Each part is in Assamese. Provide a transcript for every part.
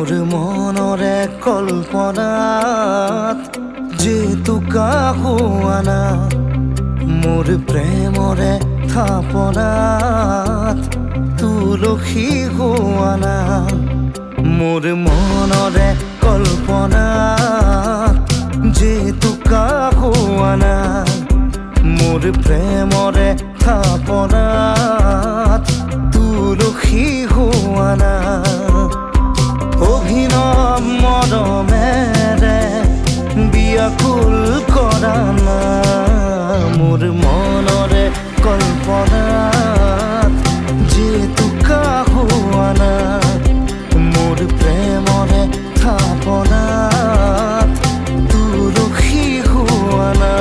মোৰ মনৰে কল্পনাত যেহেতু কাহো আনা মোৰ প্ৰেমৰে থাপনাত তুলসী হোৱানা মোৰ মনৰে কল্পনাত যেহেতু কাহো আনা মোৰ প্ৰেমৰে থাপনাত তুলসী হোৱানা অভিনৱ মৰমেৰে বিয়াকুল কৰা না মোৰ মনৰে কল্পনাত যেহেতু কাহো আনা মোৰ প্ৰেমৰে থাপনাত তুলসী হোৱানা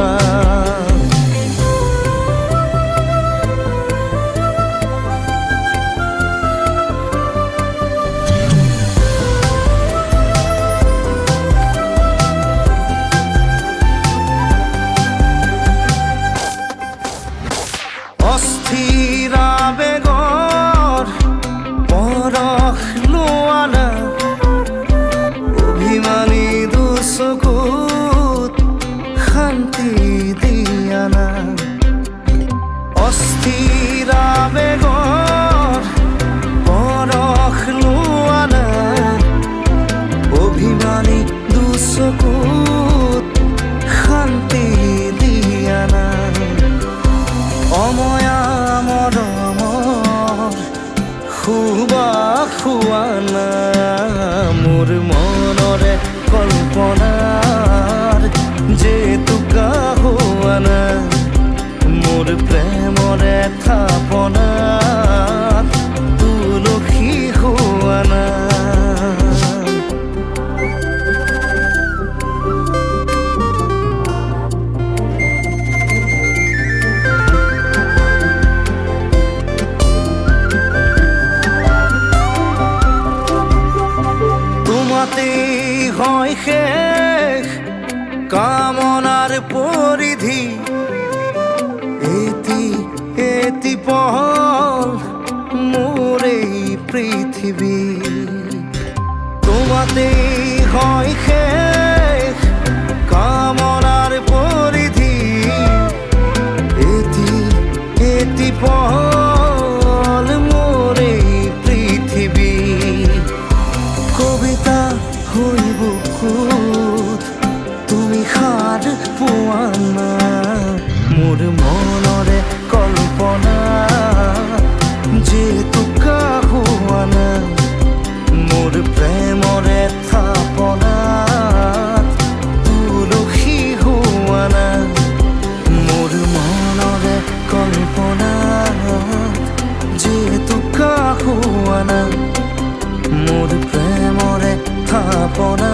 অস্থিৰ আবেগৰ পৰশ লোৱানা অভিমানী দুচকুত শান্তি দিয়ানা অস্থিৰ আবেগৰ পৰশ লোৱানা অভিমানী দুচকুত শান্তি দিয়ানা অময়া মৰমৰ সুবাস হোৱানা মোৰ মনৰে কল্পনাৰ যেহেতু কাহো আনা মোৰ প্ৰেমৰে থাপনাত তুলসী হোৱানা হয় শেষ কামনার পরিধি এটি পহল মোর এই পৃথিবী তোমাতেই হয় শেষ কামনার পরিধি এটি পহল মোর এই পৃথিবী কবিতা হই বুকুত তুমি সাৰ পোৱানা মোৰ মনৰে কল্পনা যেহেতু কাহো আনা মোৰ প্ৰেমৰে থাপনাত তুলসী হোৱানা মোৰ মনৰে কল্পনা যেহেতু কাহো আনা মোৰ প্ৰেমৰে থাপনা